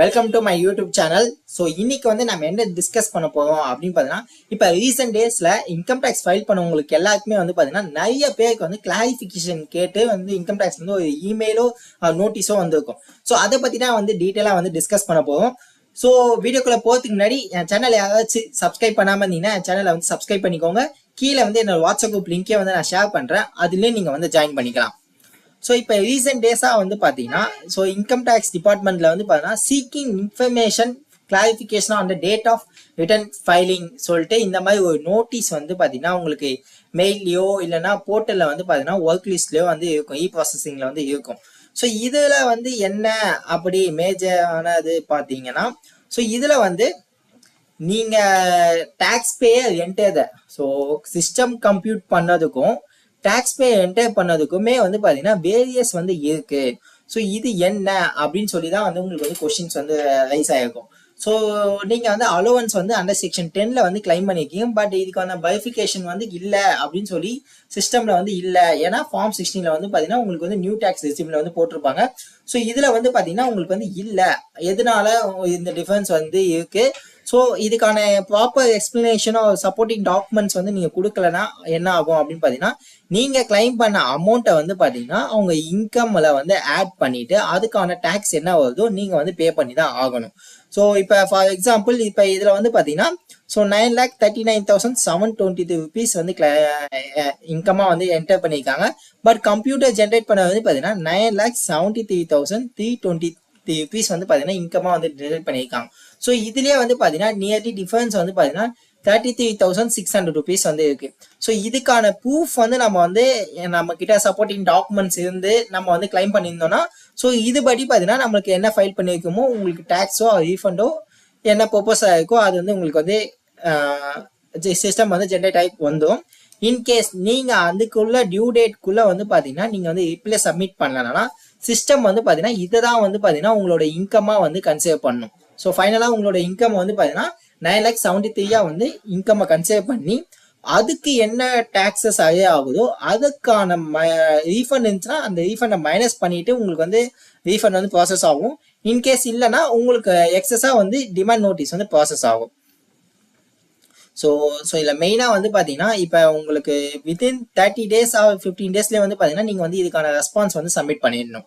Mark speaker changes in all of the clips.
Speaker 1: Welcome to my YouTube channel. So இன்னைக்கு வந்து நம்ம என்ன டிஸ்கஸ் பண்ண போறோம் அப்படின்னு பார்த்தீங்கன்னா, இப்போ ரீசெண்ட் டேஸ்ல இன்கம் டேக்ஸ் ஃபைல் பண்ணவங்களுக்கு எல்லாருக்குமே வந்து பார்த்தீங்கன்னா நிறைய பேருக்கு வந்து கிளாரிஃபிகேஷன் கேட்டு வந்து இன்கம் டேக்ஸ் வந்து ஒரு இமெயிலோ நோட்டீஸோ வந்திருக்கும். ஸோ அதை பற்றி தான் வந்து டீட்டெயிலாக வந்து டிஸ்கஸ் பண்ண போகிறோம். ஸோ வீடியோக்குள்ள போகிறதுக்கு முன்னாடி என் சேனல் யாராச்சும் சப்ஸ்கிரைப் பண்ணாமல் இருந்தீங்கன்னா என் சேனலை வந்து சப்ஸ்கிரைப் பண்ணிக்கோங்க. கீழே வந்து என்னோட வாட்ஸ்அப் குரூப் லிங்கே வந்து நான் ஷேர் பண்ணுறேன், அதுலேயும் நீங்கள் வந்து ஜாயின் பண்ணிக்கலாம். ஸோ இப்போ ரீசெண்ட் டேஸாக வந்து பார்த்தீங்கன்னா, ஸோ இன்கம் டேக்ஸ் டிபார்ட்மெண்ட்டில் வந்து பார்த்தீங்கன்னா seeking information clarification on the date of return filing சொல்லிட்டு இந்த மாதிரி ஒரு நோட்டீஸ் வந்து பார்த்தீங்கன்னா உங்களுக்கு மெயிலையோ இல்லைனா போர்ட்டலில் வந்து பார்த்தீங்கன்னா ஒர்க் லிஸ்ட்லேயோ வந்து இருக்கும், இ ப்ராசஸிங்கில் வந்து இருக்கும். ஸோ இதில் வந்து என்ன அப்படி மேஜரானது பார்த்தீங்கன்னா, ஸோ இதில் வந்து நீங்கள் tax payer enter so system compute பண்ணதுக்கும் டேக்ஸ் பே என்டர் பண்ணதுக்குமே வந்து பார்த்தீங்கன்னா வேரியஸ் வந்து இருக்கு. ஸோ இது என்ன அப்படின்னு சொல்லி தான் வந்து உங்களுக்கு வந்து கொஸ்டின்ஸ் வந்து ரைஸ் ஆகிருக்கும். ஸோ நீங்கள் வந்து அலோவன்ஸ் வந்து அண்டர் செக்ஷன் 10ல் வந்து கிளைம் பண்ணியிருக்கீங்க, பட் இதுக்கான பைஃபிகேஷன் வந்து இல்லை அப்படின்னு சொல்லி சிஸ்டமில் வந்து இல்லை. ஏன்னா ஃபார்ம் 16ல் வந்து பார்த்தீங்கன்னா உங்களுக்கு வந்து நியூ டேக்ஸ் ரெசியூமில் வந்து போட்டிருப்பாங்க. ஸோ இதில் வந்து பார்த்தீங்கன்னா உங்களுக்கு வந்து இல்லை, எதனால இந்த டிஃபரன்ஸ் வந்து இருக்கு. ஸோ இதுக்கான ப்ராப்பர் எக்ஸ்பிளனேஷனோ சப்போர்ட்டிங் டாக்குமெண்ட்ஸ் வந்து நீங்கள் கொடுக்கலன்னா என்ன ஆகும் அப்படின்னு பார்த்தீங்கன்னா, நீங்கள் கிளைம் பண்ண அமௌண்ட்டை வந்து பார்த்தீங்கன்னா அவங்க இன்கம்ல வந்து ஆட் பண்ணிட்டு அதுக்கான டேக்ஸ் என்ன வருதோ நீங்கள் வந்து பே பண்ணி தான் ஆகணும். ஸோ இப்போ ஃபார் எக்ஸாம்பிள் இப்போ இதில் வந்து பார்த்தீங்கன்னா ஸோ 9,39,723 rupees வந்து இன்கமாக வந்து என்டர் பண்ணியிருக்காங்க. பட் கம்ப்யூட்டர் ஜென்ரேட் பண்ண வந்து பார்த்தீங்கன்னா 9,73,323 rupees வந்து பார்த்தீங்கன்னா இன்கமாக வந்து ஜென்ரேட் பண்ணியிருக்காங்க. ஸோ இதுலேயே வந்து பார்த்தீங்கன்னா நியர்லி டிஃபரன்ஸ் வந்து பார்த்தீங்கன்னா 33,600 rupees வந்து இருக்கு. ஸோ இதுக்கான ப்ரூஃப் வந்து நம்ம கிட்ட சப்போர்ட்டிங் டாக்குமெண்ட்ஸ் இருந்து நம்ம வந்து கிளைம் பண்ணியிருந்தோம்னா, ஸோ இதுபடி பார்த்தீங்கன்னா நம்மளுக்கு என்ன ஃபைல் பண்ணியிருக்கோமோ உங்களுக்கு டேக்ஸோ ரீஃபண்டோ என்ன ப்ரொப்போஸாக இருக்கோ அது வந்து உங்களுக்கு வந்து சிஸ்டம் வந்து ஜென்ரேட் ஆகி வந்துடும். இன்கேஸ் நீங்கள் அதுக்குள்ள டியூ டேட்குள்ளே வந்து பார்த்தீங்கன்னா நீங்கள் வந்து ரிப்ளை சப்மிட் பண்ணலன்னா சிஸ்டம் வந்து பார்த்தீங்கன்னா இதை தான் வந்து பார்த்தீங்கன்னா உங்களோட இன்கமாக வந்து கன்சிடர் பண்ணணும். ஸோ ஃபைனலாக உங்களோட இன்கம் வந்து பார்த்தீங்கன்னா 9,73,000 வந்து இன்கம் கன்சிடர் பண்ணி அதுக்கு என்ன டாக்ஸஸ் ஆகுதோ அதுக்கான ரீஃபண்ட் இருந்துச்சுன்னா அந்த ரீஃபண்டை மைனஸ் பண்ணிட்டு உங்களுக்கு வந்து ரீஃபண்ட் வந்து ப்ராசஸ் ஆகும். இன்கேஸ் இல்லைன்னா உங்களுக்கு எக்ஸஸாக வந்து டிமாண்ட் நோட்டீஸ் வந்து ப்ராசஸ் ஆகும். ஸோ இதில் மெயினாக வந்து பார்த்தீங்கன்னா இப்போ உங்களுக்கு வித்தின் 30 days ஆர் 15 daysலேயே வந்து பார்த்தீங்கன்னா நீங்கள் வந்து இதுக்கான ரெஸ்பான்ஸ் வந்து சப்மிட் பண்ணிடணும்.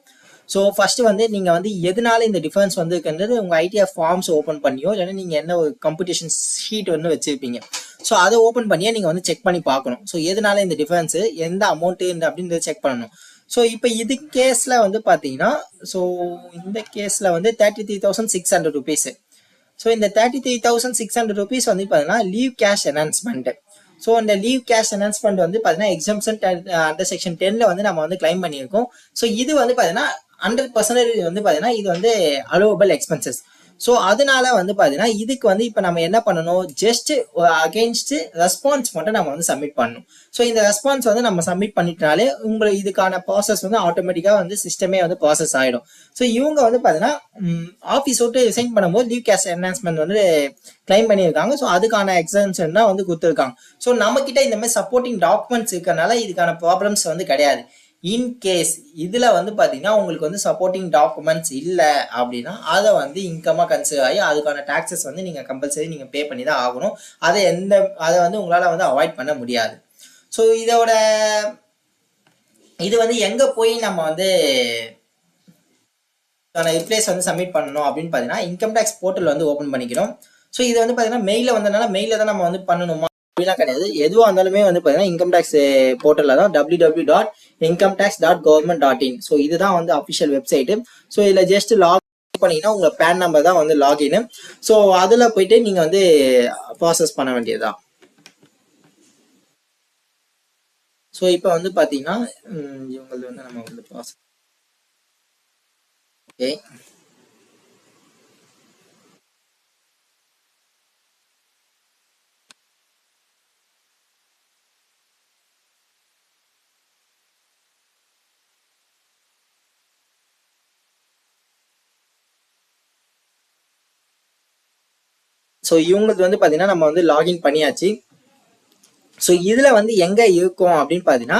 Speaker 1: ஸோ ஃபஸ்ட்டு வந்து நீங்கள் வந்து எதனால இந்த டிஃபரன்ஸ் வந்து இருக்குன்றது உங்கள் ஐடிஎஃப் ஃபார்ம்ஸ் ஓப்பன் பண்ணியோ இல்லைன்னா நீங்கள் என்ன ஒரு கம்படிஷன் ஷீட் வந்து வச்சுருப்பீங்க, ஸோ அதை ஓப்பன் பண்ணியே நீங்கள் வந்து செக் பண்ணி பார்க்கணும். ஸோ எதனால இந்த டிஃபரன்ஸு எந்த அமௌண்ட்டு அப்படின்றத செக் பண்ணணும். ஸோ இப்போ இது கேஸில் வந்து பார்த்தீங்கன்னா ஸோ இந்த கேஸில் வந்து 33,600 rupees. ஸோ இந்த 33,600 rupees வந்து பார்த்தீங்கன்னா லீவ் கேஷ் என்ஹான்ஸ்மெண்ட். ஸோ இந்த லீவ் கேஷ் என்ஹான்ஸ்மெண்ட் வந்து பார்த்தீங்கன்னா எக்ஸம்ஷன் அண்டர் செக்ஷன் 10ல் வந்து நம்ம வந்து கிளைம் பண்ணியிருக்கோம். ஸோ இது வந்து பார்த்தீங்கன்னா 100% வந்து பார்த்தீங்கன்னா இது வந்து அலோவபிள் எக்ஸ்பென்சஸ். ஸோ அதனால வந்து பார்த்தீங்கன்னா இதுக்கு வந்து இப்போ நம்ம என்ன பண்ணணும், ஜஸ்ட் அகெயின்ஸ்ட் ரெஸ்பான்ஸ் மட்டும் நம்ம வந்து சப்மிட் பண்ணணும். ஸோ இந்த ரெஸ்பான்ஸ் வந்து நம்ம சப்மிட் பண்ணிட்டனாலே உங்களுக்கு இதுக்கான ப்ராசஸ் வந்து ஆட்டோமேட்டிக்காக வந்து சிஸ்டமே வந்து ப்ராசஸ் ஆகிடும். ஸோ இவங்க வந்து பார்த்தீங்கன்னா ஆஃபீஸ் விட்டு ரிசைன் பண்ணும்போது லீவ் கேஷ் என்ஹான்ஸ்மெண்ட் வந்து கிளைம் பண்ணியிருக்காங்க. ஸோ அதுக்கான எக்ஸம்ஷன் தான் வந்து கொடுத்துருக்காங்க. ஸோ நம்மக்கிட்ட இந்த மாதிரி சப்போர்ட்டிங் டாக்குமெண்ட்ஸ் இருக்கிறனால இதுக்கான ப்ராப்ளம்ஸ் வந்து கிடையாது. இன்கேஸ் இதில் வந்து பார்த்தீங்கன்னா உங்களுக்கு வந்து சப்போர்ட்டிங் டாக்குமெண்ட்ஸ் இல்லை அப்படின்னா அதை வந்து இன்கமாக கன்சிடர் ஆகி அதுக்கான டாக்ஸஸ் வந்து நீங்கள் கம்பல்சரி நீங்கள் பே பண்ணி தான் ஆகணும். அதை வந்து உங்களால் வந்து அவாய்ட் பண்ண முடியாது. ஸோ இது வந்து எங்கே போய் நம்ம வந்து ரிப்ளேஸ் வந்து சப்மிட் பண்ணணும் அப்படின்னு பார்த்தீங்கன்னா இன்கம் டேக்ஸ் போர்ட்டல் வந்து ஓப்பன் பண்ணிக்கிறோம். ஸோ இது வந்து பார்த்தீங்கன்னா மெயிலில் வந்ததுனால மெயிலில் தான் நம்ம வந்து பண்ணணுமா அப்படிலாம் கிடையாது. எதுவாக இருந்தாலுமே வந்து பார்த்தீங்கன்னா இன்கம் டேக்ஸ் போர்ட்டலில் தான் www.incometax.government.in. ஸோ இதுதான் வந்து அஃபிஷியல் வெப்சைட்டு. ஸோ இதில் ஜஸ்ட் லாகின் பண்ணிங்கன்னா உங்கள் பேன் நம்பர் தான் வந்து லாகின். ஸோ அதில் போயிட்டு நீங்கள் வந்து ப்ராசஸ் பண்ண வேண்டியதுதான். ஸோ இப்போ வந்து பார்த்தீங்கன்னா இவங்களுக்கு வந்து நம்ம வந்து ப்ராசஸ் ஓகே. ஸோ இவங்களுக்கு வந்து பார்த்தீங்கன்னா நம்ம வந்து லாகின் பண்ணியாச்சு. ஸோ இதில் வந்து எங்கே இருக்கும் அப்படின்னு பார்த்தீங்கன்னா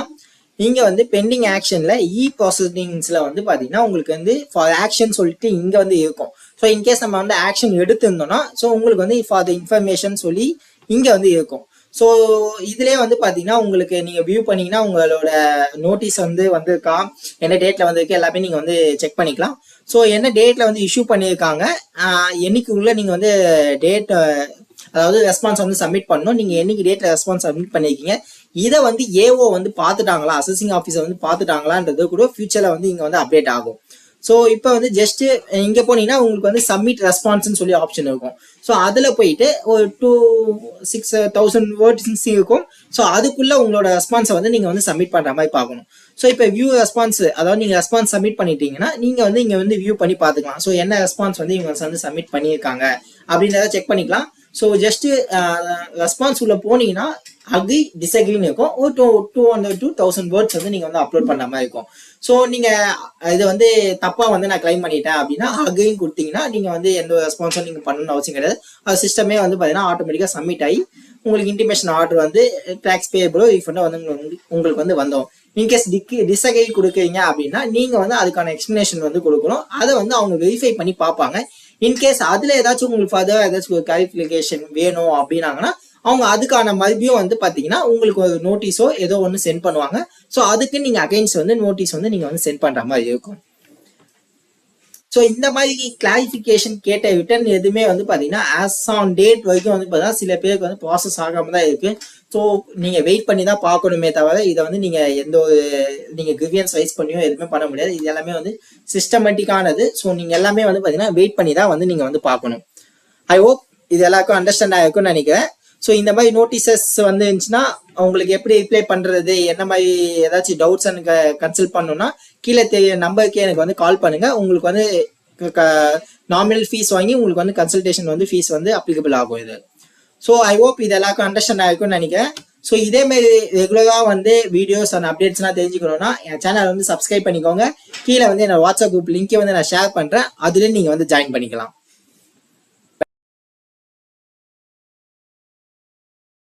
Speaker 1: இங்க வந்து பெண்டிங் ஆக்ஷன்ல ப்ராசஸிங்ஸ்ல வந்து பாத்தீங்கன்னா உங்களுக்கு வந்து ஃபார் ஆக்ஷன் சொல்லிட்டு இங்க வந்து இருக்கும். ஸோ இன்கேஸ் நம்ம வந்து ஆக்ஷன் எடுத்திருந்தோம்னா ஸோ உங்களுக்கு வந்து ஃபார் த இன்ஃபர்மேஷன் சொல்லி இங்க வந்து இருக்கும். ஸோ இதுலேயே வந்து பார்த்தீங்கன்னா உங்களுக்கு நீங்கள் வியூ பண்ணீங்கன்னா உங்களோட நோட்டீஸ் வந்து வந்திருக்கா, என்ன டேட்டில் வந்திருக்கு எல்லாமே நீங்கள் வந்து செக் பண்ணிக்கலாம். ஸோ என்ன டேட்டில் வந்து இஷ்யூ பண்ணியிருக்காங்க, என்னைக்குள்ள நீங்கள் வந்து டேட் அதாவது ரெஸ்பான்ஸ் வந்து சப்மிட் பண்ணணும், நீங்கள் என்னைக்கு டேட்டில் ரெஸ்பான்ஸ் சப்மிட் பண்ணியிருக்கீங்க, இதை வந்து ஏஓ வந்து பார்த்துட்டாங்களா, அசஸிங் ஆஃபீஸர் வந்து பார்த்துட்டாங்களான்றது கூட ஃபியூச்சரில் வந்து இங்கே வந்து அப்டேட் ஆகும். ஸோ இப்போ வந்து ஜஸ்ட் இங்கே போனீங்கன்னா உங்களுக்கு வந்து சப்மிட் ரெஸ்பான்ஸ்னு சொல்லி ஆப்ஷன் இருக்கும். ஸோ அதில் போயிட்டு ஒரு 2,6,000 வேர்ட்ஸ் இருக்கும். ஸோ அதுக்குள்ள உங்களோட ரெஸ்பான்ஸை வந்து நீங்கள் வந்து சப்மிட் பண்ணுற மாதிரி பார்க்கணும். ஸோ இப்போ வியூ ரெஸ்பான்ஸ், அதாவது நீங்கள் ரெஸ்பான்ஸ் சப்மிட் பண்ணிட்டீங்கன்னா நீங்கள் வந்து இங்கே வந்து வியூ பண்ணி பார்த்துக்கலாம். ஸோ என்ன ரெஸ்பான்ஸ் வந்து இவங்க வந்து சப்மிட் பண்ணியிருக்காங்க அப்படின்றத செக் பண்ணிக்கலாம். ஸோ ஜஸ்ட் ரெஸ்பான்ஸ் உள்ள போனீங்கன்னா அக்ரி டிஸ்அக்ரின்னு இருக்கும். ஒரு 200 to 1000 வேர்ட்ஸ் வந்து நீங்கள் வந்து அப்லோட் பண்ணுற மாதிரி இருக்கும். ஸோ நீங்கள் இது வந்து தப்பாக வந்து நான் கிளைம் பண்ணிட்டேன் அப்படின்னா அக்ரின்னு கொடுத்தீங்கன்னா நீங்கள் வந்து எந்த ரெஸ்பான்ஸும் நீங்கள் பண்ணணும்னு அவசியம் கிடையாது. அது சிஸ்டமே வந்து பார்த்தீங்கன்னா ஆட்டோமேட்டிக்காக சப்மிட் ஆகி உங்களுக்கு இன்டிமேஷன் ஆர்டர் வந்து டேக்ஸ் பேயபிளோ ரீஃபண்டோ வந்து உங்களுக்கு வந்து வந்தோம். இன்கேஸ் டிஸ்அக்ரி கொடுக்குறீங்க அப்படின்னா நீங்கள் வந்து அதுக்கான எக்ஸ்பிளனேஷன் வந்து கொடுக்கணும். அதை வந்து அவங்க வெரிஃபை பண்ணி பார்ப்பாங்க. இன்கேஸ் அதில் ஏதாச்சும் உங்களுக்கு ஃபர்தர் ஏதாச்சும் ஒரு கிளாரிஃபிகேஷன் வேணும் அப்படின்னாங்கன்னா அவங்க அதுக்கான மறுபடியும் வந்து பார்த்தீங்கன்னா உங்களுக்கு ஒரு நோட்டீஸோ ஏதோ ஒன்று சென்ட் பண்ணுவாங்க. ஸோ அதுக்கு நீங்கள் அகைன்ஸ்ட் வந்து நோட்டீஸ் வந்து நீங்கள் வந்து சென்ட் பண்ணுற மாதிரி இருக்கும். ஸோ இந்த மாதிரி கிளாரிஃபிகேஷன் கேட்ட ரிட்டர்ன் எதுவுமே வந்து பார்த்தீங்கன்னா ஆஸ் ஆன் டேட் வரைக்கும் வந்து பார்த்தீங்கன்னா சில பேருக்கு வந்து ப்ராசஸ் ஆகாமல் தான் இருக்குது. ஸோ நீங்கள் வெயிட் பண்ணி தான் பார்க்கணுமே தவிர இதை வந்து நீங்கள் எந்த ஒரு நீங்கள் கிரிவியன்ஸ் ரைஸ் பண்ணியோ எதுவுமே பண்ண முடியாது. இது எல்லாமே வந்து சிஸ்டமேட்டிக்கானது. ஸோ நீங்கள் எல்லாமே வந்து பார்த்தீங்கன்னா வெயிட் பண்ணி தான் வந்து நீங்கள் வந்து பார்க்கணும். ஐ ஹோப் இது எல்லாருக்கும் அண்டர்ஸ்டாண்ட் ஆகிருக்கும்னு நினைக்கிறேன். ஸோ இந்த மாதிரி நோட்டீசஸ் வந்து இருந்துச்சுன்னா உங்களுக்கு எப்படி ரிப்ளை பண்ணுறது, என்ன மாதிரி ஏதாச்சும் டவுட்ஸ் எனக்கு கன்சல்ட் பண்ணணும்னா கீழே தெரிய நம்பருக்கே எனக்கு வந்து கால் பண்ணுங்கள். உங்களுக்கு வந்து நாமினல் ஃபீஸ் வாங்கி உங்களுக்கு வந்து கன்சல்டேஷன் வந்து ஃபீஸ் வந்து அப்ளிகபிள் ஆகும் இது. ஸோ ஐ ஹோப் இது எல்லாருக்கும் அண்டர்ஸ்டாண்ட் ஆகிருக்கும்னு நினைக்கிறேன். ஸோ இதேமாரி ரெகுலராக வந்து வீடியோஸ் அண்ட் அப்டேட்ஸ்லாம் தெரிஞ்சுக்கணும்னா என் சேனல் வந்து சப்ஸ்கிரைப் பண்ணிக்கோங்க. கீழே வந்து என்னோட வாட்ஸ்அப் குரூப் லிங்க்கை வந்து நான் ஷேர் பண்ணுறேன், அதுலேயும் நீங்கள் வந்து ஜாயின் பண்ணிக்கலாம்.